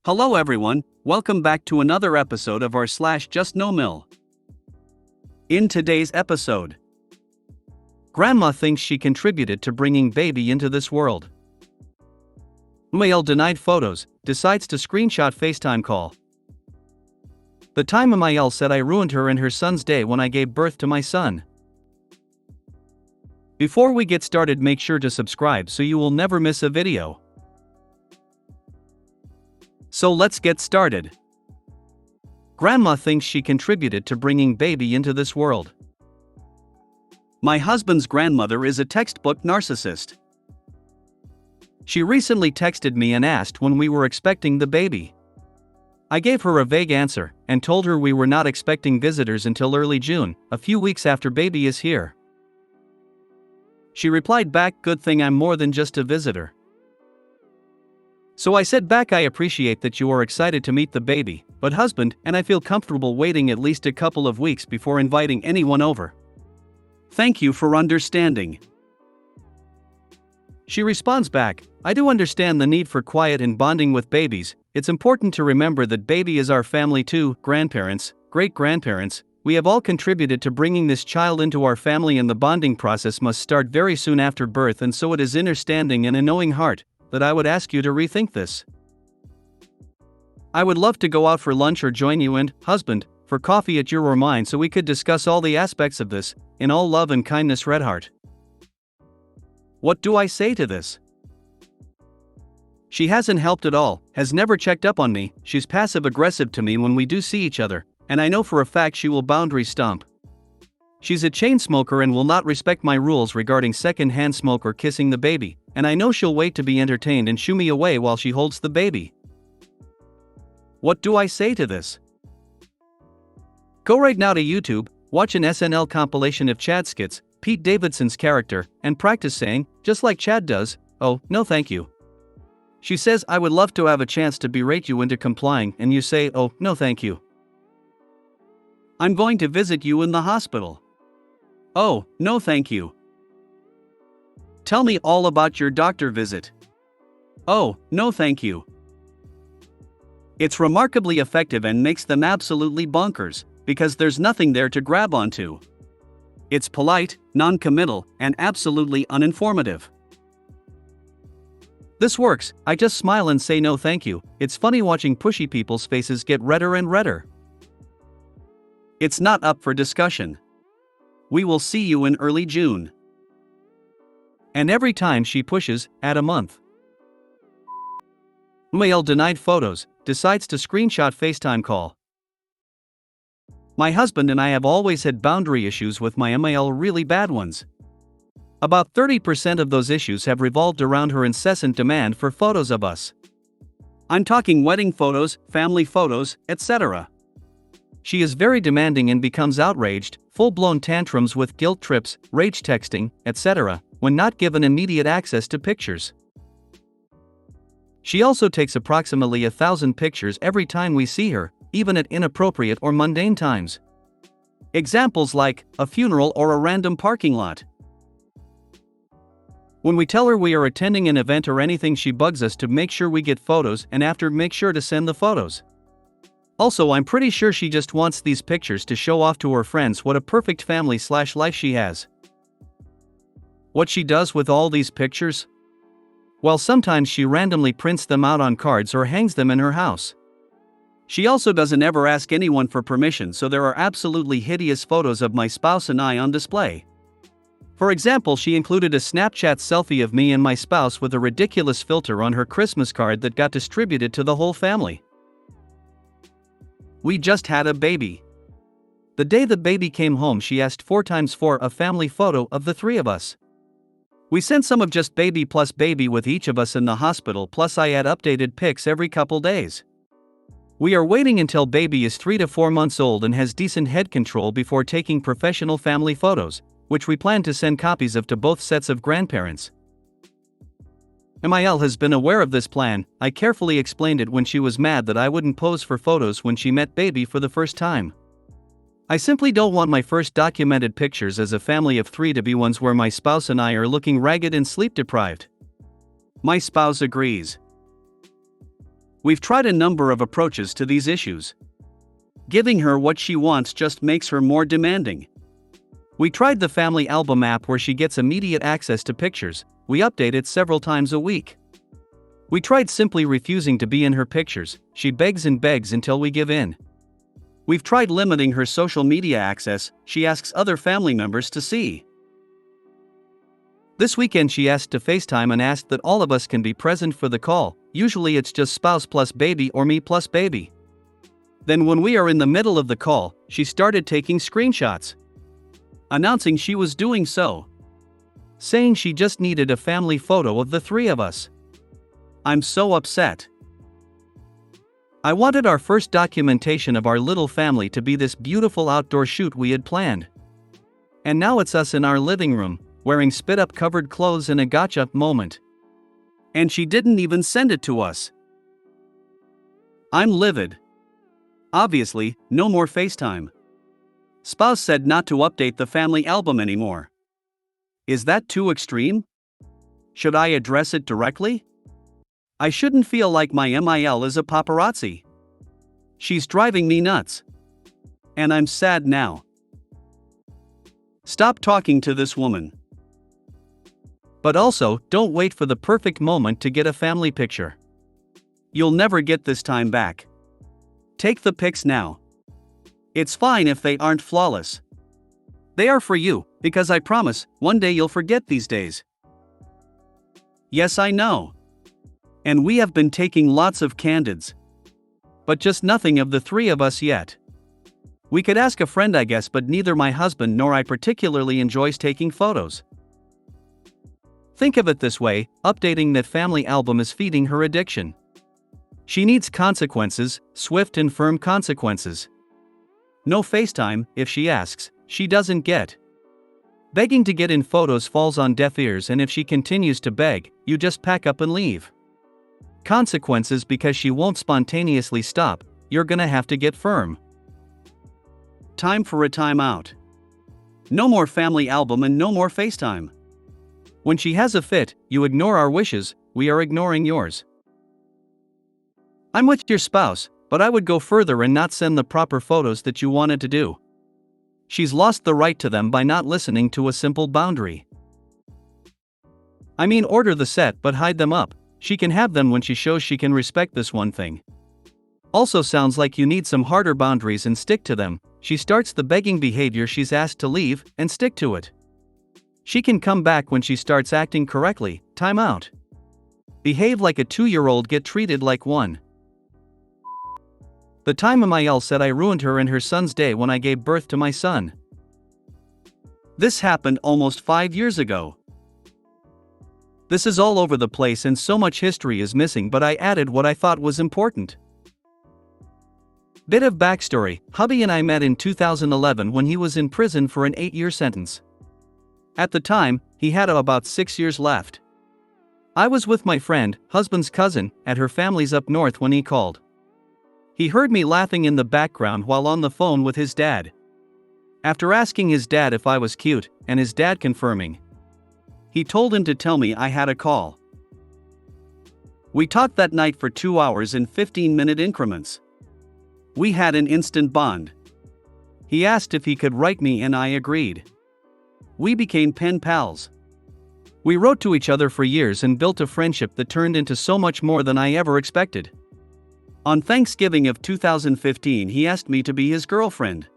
Hello everyone, welcome back to another episode of our justNoMIL. In today's episode, Grandma thinks she contributed to bringing baby into this world. Mail denied photos, decides to screenshot FaceTime call. The time Mail said I ruined her and her son's day when I gave birth to my son. Before we get started, make sure to subscribe so you will never miss a video. So let's get started. Grandma thinks she contributed to bringing baby into this world. My husband's grandmother is a textbook narcissist. She recently texted me and asked when we were expecting the baby. I gave her a vague answer and told her we were not expecting visitors until early June, a few weeks after baby is here. She replied back, "Good thing I'm more than just a visitor." So I said back, "I appreciate that you are excited to meet the baby, but husband and I feel comfortable waiting at least a couple of weeks before inviting anyone over. Thank you for understanding." She responds back, "I do understand the need for quiet and bonding with babies. It's important to remember that baby is our family too, grandparents, great-grandparents. We have all contributed to bringing this child into our family, and the bonding process must start very soon after birth, and so it is understanding and a knowing heart that I would ask you to rethink this. I would love to go out for lunch or join you and, husband, for coffee at your or mine so we could discuss all the aspects of this, in all love and kindness, Redheart." What do I say to this? She hasn't helped at all, has never checked up on me, she's passive-aggressive to me when we do see each other, and I know for a fact she will boundary stomp. She's a chain smoker and will not respect my rules regarding second-hand smoke or kissing the baby, and I know she'll wait to be entertained and shoo me away while she holds the baby. What do I say to this? Go right now to YouTube, watch an SNL compilation of Chad skits, Pete Davidson's character, and practice saying, just like Chad does, "Oh, no thank you." She says, "I would love to have a chance to berate you into complying," and you say, "Oh, no thank you. I'm going to visit you in the hospital." "Oh, no thank you. Tell me all about your doctor visit." "Oh, no thank you." It's remarkably effective and makes them absolutely bonkers, because there's nothing there to grab onto. It's polite, non-committal, and absolutely uninformative. This works. I just smile and say no thank you. It's funny watching pushy people's faces get redder and redder. It's not up for discussion. We will see you in early June. And every time she pushes, add a month. Mail denied photos, decides to screenshot FaceTime call. My husband and I have always had boundary issues with my mail, really bad ones. About 30% of those issues have revolved around her incessant demand for photos of us. I'm talking wedding photos, family photos, etc. She is very demanding and becomes outraged, full-blown tantrums with guilt trips, rage texting, etc., when not given immediate access to pictures. She also takes approximately 1,000 pictures every time we see her, even at inappropriate or mundane times. Examples like a funeral or a random parking lot. When we tell her we are attending an event or anything, she bugs us to make sure we get photos, and after make sure to send the photos. Also, I'm pretty sure she just wants these pictures to show off to her friends what a perfect family/life she has. What she does with all these pictures? Well, sometimes she randomly prints them out on cards or hangs them in her house. She also doesn't ever ask anyone for permission, so there are absolutely hideous photos of my spouse and I on display. For example, she included a Snapchat selfie of me and my spouse with a ridiculous filter on her Christmas card that got distributed to the whole family. We just had a baby. The day the baby came home, she asked 4 times for a family photo of the 3 of us. We sent some of just baby plus baby with each of us in the hospital, plus I add updated pics every couple days. We are waiting until baby is 3 to 4 months old and has decent head control before taking professional family photos, which we plan to send copies of to both sets of grandparents. MIL has been aware of this plan. I carefully explained it when she was mad that I wouldn't pose for photos when she met baby for the first time. I simply don't want my first documented pictures as a family of 3 to be ones where my spouse and I are looking ragged and sleep deprived. My spouse agrees. We've tried a number of approaches to these issues. Giving her what she wants just makes her more demanding. We tried the family album app where she gets immediate access to pictures. We update it several times a week. We tried simply refusing to be in her pictures. She begs and begs until we give in. We've tried limiting her social media access. She asks other family members to see. This weekend she asked to FaceTime and asked that all of us can be present for the call. Usually it's just spouse plus baby or me plus baby. Then when we are in the middle of the call, she started taking screenshots, announcing she was doing so, saying she just needed a family photo of the three of us. I'm so upset. I wanted our first documentation of our little family to be this beautiful outdoor shoot we had planned. And now it's us in our living room, wearing spit-up covered clothes in a gotcha moment. And she didn't even send it to us. I'm livid. Obviously, no more FaceTime. Spouse said not to update the family album anymore. Is that too extreme? Should I address it directly? I shouldn't feel like my MIL is a paparazzi. She's driving me nuts. And I'm sad now. Stop talking to this woman. But also, don't wait for the perfect moment to get a family picture. You'll never get this time back. Take the pics now. It's fine if they aren't flawless. They are for you, because I promise, one day you'll forget these days. Yes, I know. And we have been taking lots of candids. But just nothing of the three of us yet. We could ask a friend, I guess, but neither my husband nor I particularly enjoys taking photos. Think of it this way, updating that family album is feeding her addiction. She needs consequences, swift and firm consequences. No FaceTime, if she asks, she doesn't get. Begging to get in photos falls on deaf ears, and if she continues to beg, you just pack up and leave. Consequences because she won't spontaneously stop, you're gonna have to get firm. Time for a timeout. No more family album and no more FaceTime. When she has a fit, you ignore our wishes, we are ignoring yours. I'm with your spouse, but I would go further and not send the proper photos that you wanted to do. She's lost the right to them by not listening to a simple boundary. I mean, order the set but hide them up. She can have them when she shows she can respect this one thing. Also sounds like you need some harder boundaries and stick to them. She starts the begging behavior, she's asked to leave, and stick to it. She can come back when she starts acting correctly. Time out. Behave like a 2-year-old, get treated like one. The time MIL said I ruined her and her son's day when I gave birth to my son. This happened almost 5 years ago. This is all over the place and so much history is missing, but I added what I thought was important. Bit of backstory: hubby and I met in 2011 when he was in prison for an 8-year sentence. At the time, he had about 6 years left. I was with my friend, husband's cousin, at her family's up north when he called. He heard me laughing in the background while on the phone with his dad. After asking his dad if I was cute, and his dad confirming, he told him to tell me I had a call. We talked that night for 2 hours in 15-minute increments. We had an instant bond. He asked if he could write me and I agreed. We became pen pals. We wrote to each other for years and built a friendship that turned into so much more than I ever expected. On Thanksgiving of 2015, he asked me to be his girlfriend.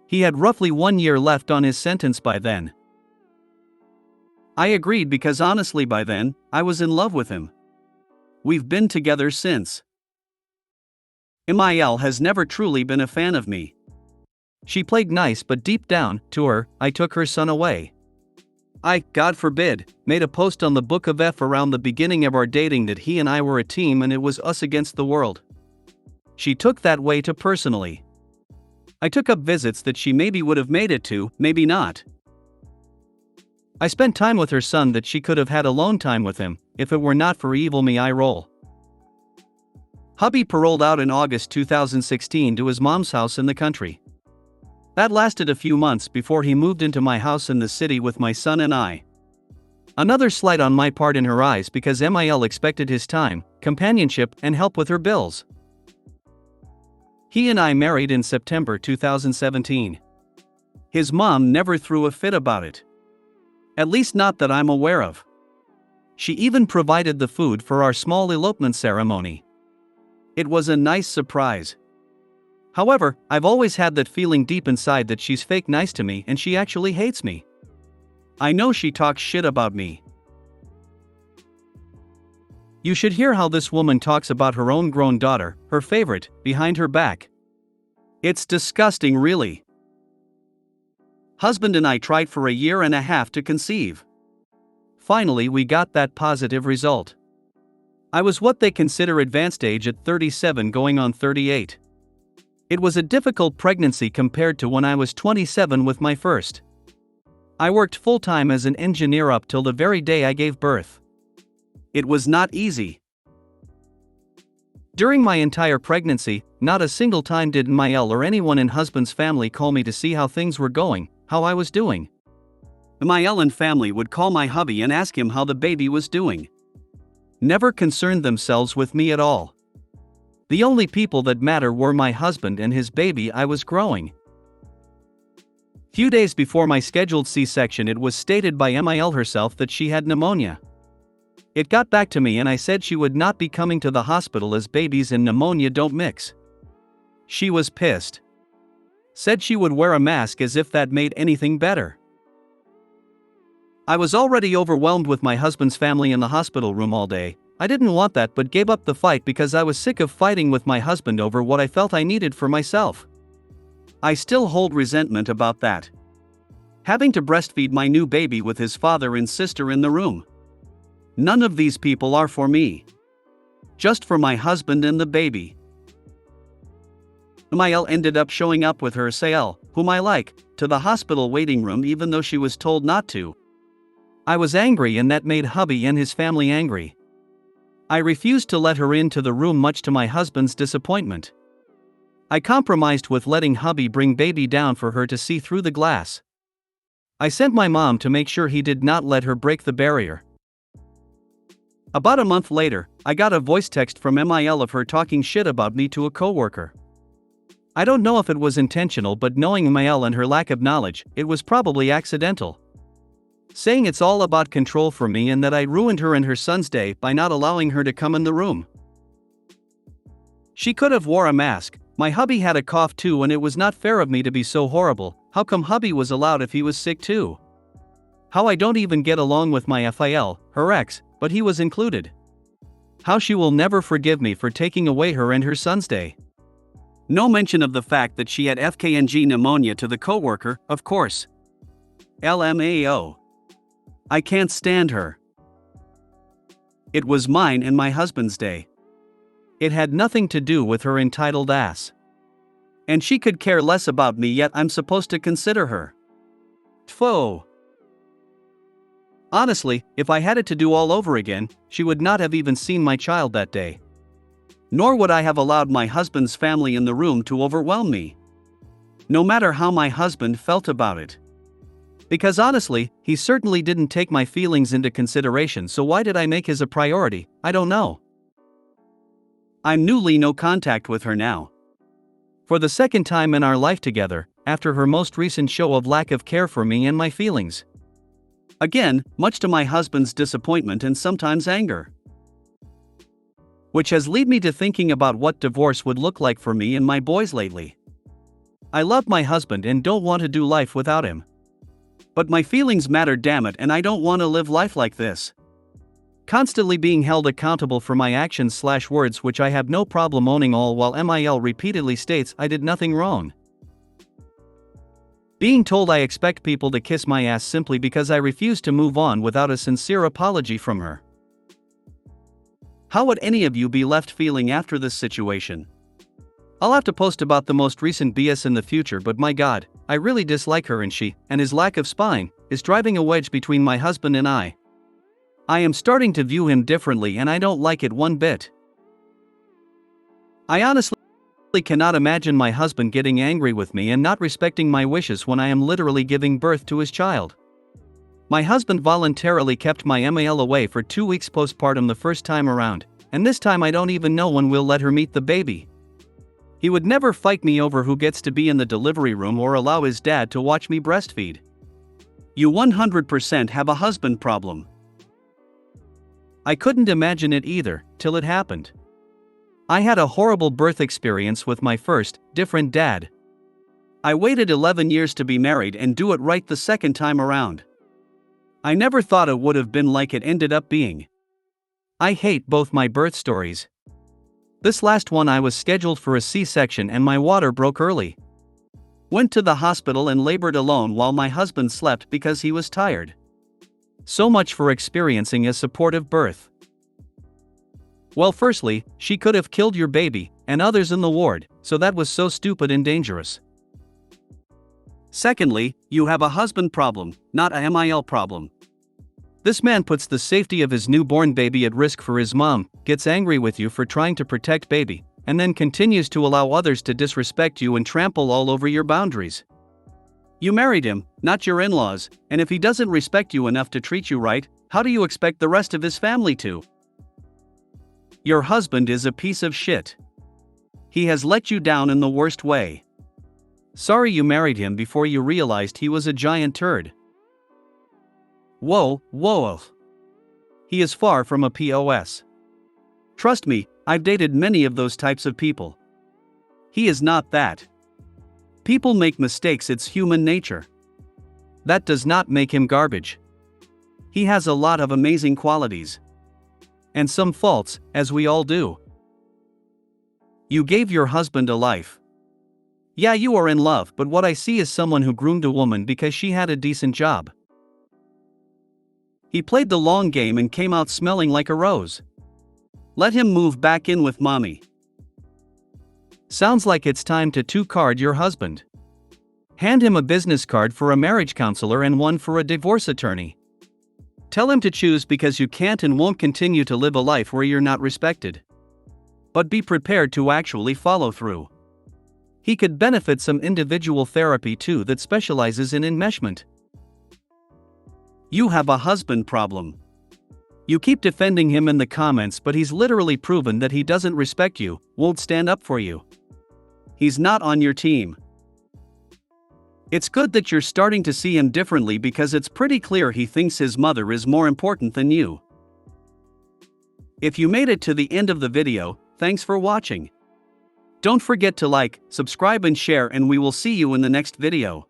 He had roughly 1 year left on his sentence by then. I agreed because honestly by then, I was in love with him. We've been together since. MIL has never truly been a fan of me. She played nice, but deep down, to her, I took her son away. I, God forbid, made a post on the Book of F around the beginning of our dating that he and I were a team and it was us against the world. She took that way too personally. I took up visits that she maybe would have made it to, maybe not. I spent time with her son that she could have had alone time with him, if it were not for evil me eye roll. Hubby paroled out in August 2016 to his mom's house in the country. That lasted a few months before he moved into my house in the city with my son and I. Another slight on my part in her eyes because MIL expected his time, companionship, and help with her bills. He and I married in September 2017. His mom never threw a fit about it. At least not that I'm aware of. She even provided the food for our small elopement ceremony. It was a nice surprise. However, I've always had that feeling deep inside that she's fake nice to me and she actually hates me. I know she talks shit about me. You should hear how this woman talks about her own grown daughter, her favorite, behind her back. It's disgusting, really. Husband and I tried for a year and a half to conceive. Finally, we got that positive result. I was what they consider advanced age at 37 going on 38. It was a difficult pregnancy compared to when I was 27 with my first. I worked full-time as an engineer up till the very day I gave birth. It was not easy. During my entire pregnancy, not a single time did MIL or anyone in husband's family call me to see how things were going, how I was doing. MIL and family would call my hubby and ask him how the baby was doing. Never concerned themselves with me at all. The only people that matter were my husband and his baby I was growing. Few days before my scheduled C-section, it was stated by MIL herself that she had pneumonia. It got back to me and I said she would not be coming to the hospital as babies and pneumonia don't mix. She was pissed. Said she would wear a mask as if that made anything better. I was already overwhelmed with my husband's family in the hospital room all day. I didn't want that but gave up the fight because I was sick of fighting with my husband over what I felt I needed for myself. I still hold resentment about that. Having to breastfeed my new baby with his father and sister in the room. None of these people are for me. Just for my husband and the baby. MIL ended up showing up with her Sael, whom I like, to the hospital waiting room even though she was told not to. I was angry and that made hubby and his family angry. I refused to let her into the room much to my husband's disappointment. I compromised with letting hubby bring baby down for her to see through the glass. I sent my mom to make sure he did not let her break the barrier. About a month later, I got a voice text from MIL of her talking shit about me to a coworker. I don't know if it was intentional, but knowing MIL and her lack of knowledge, it was probably accidental. Saying it's all about control for me and that I ruined her and her son's day by not allowing her to come in the room. She could have wore a mask. My hubby had a cough too and it was not fair of me to be so horrible. How come hubby was allowed if he was sick too? How I don't even get along with my FIL, her ex, but he was included. How she will never forgive me for taking away her and her son's day. No mention of the fact that she had FKNG pneumonia to the coworker, of course. LMAO. I can't stand her. It was mine and my husband's day. It had nothing to do with her entitled ass. And she could care less about me, yet I'm supposed to consider her. Tfo. Honestly, if I had it to do all over again, she would not have even seen my child that day. Nor would I have allowed my husband's family in the room to overwhelm me. No matter how my husband felt about it. Because honestly, he certainly didn't take my feelings into consideration, so why did I make his a priority? I don't know. I'm newly no contact with her now. For the second time in our life together, after her most recent show of lack of care for me and my feelings. Again, much to my husband's disappointment and sometimes anger. Which has led me to thinking about what divorce would look like for me and my boys lately. I love my husband and don't want to do life without him. But my feelings matter, damn it, and I don't want to live life like this. Constantly being held accountable for my actions/words, which I have no problem owning, all while MIL repeatedly states I did nothing wrong. Being told I expect people to kiss my ass simply because I refuse to move on without a sincere apology from her. How would any of you be left feeling after this situation? I'll have to post about the most recent BS in the future, but my god, I really dislike her, and she, and his lack of spine, is driving a wedge between my husband and I. I am starting to view him differently and I don't like it one bit. I honestly cannot imagine my husband getting angry with me and not respecting my wishes when I am literally giving birth to his child. My husband voluntarily kept my MAL away for 2 weeks postpartum the first time around, and this time I don't even know when we'll let her meet the baby. He would never fight me over who gets to be in the delivery room or allow his dad to watch me breastfeed. You 100% have a husband problem. I couldn't imagine it either, till it happened. I had a horrible birth experience with my first, different dad. I waited 11 years to be married and do it right the second time around. I never thought it would have been like it ended up being. I hate both my birth stories. This last one I was scheduled for a C-section and my water broke early. Went to the hospital and labored alone while my husband slept because he was tired. So much for experiencing a supportive birth. Well, firstly, she could have killed your baby, and others in the ward, so that was so stupid and dangerous. Secondly, you have a husband problem, not a MIL problem. This man puts the safety of his newborn baby at risk for his mom, gets angry with you for trying to protect baby, and then continues to allow others to disrespect you and trample all over your boundaries. You married him, not your in-laws, and if he doesn't respect you enough to treat you right, how do you expect the rest of his family to? Your husband is a piece of shit. He has let you down in the worst way. Sorry you married him before you realized he was a giant turd. Whoa. He is far from a POS. Trust me, I've dated many of those types of people. He is not that. People make mistakes, it's human nature. That does not make him garbage. He has a lot of amazing qualities. And some faults, as we all do. You gave your husband a life. Yeah, you are in love, but what I see is someone who groomed a woman because she had a decent job. He played the long game and came out smelling like a rose. Let him move back in with mommy. Sounds like it's time to two-card your husband. Hand him a business card for a marriage counselor and one for a divorce attorney. Tell him to choose because you can't and won't continue to live a life where you're not respected. But be prepared to actually follow through. He could benefit some individual therapy too that specializes in enmeshment. You have a husband problem. You keep defending him in the comments, but he's literally proven that he doesn't respect you, won't stand up for you. He's not on your team. It's good that you're starting to see him differently because it's pretty clear he thinks his mother is more important than you. If you made it to the end of the video, thanks for watching. Don't forget to like, subscribe and share, and we will see you in the next video.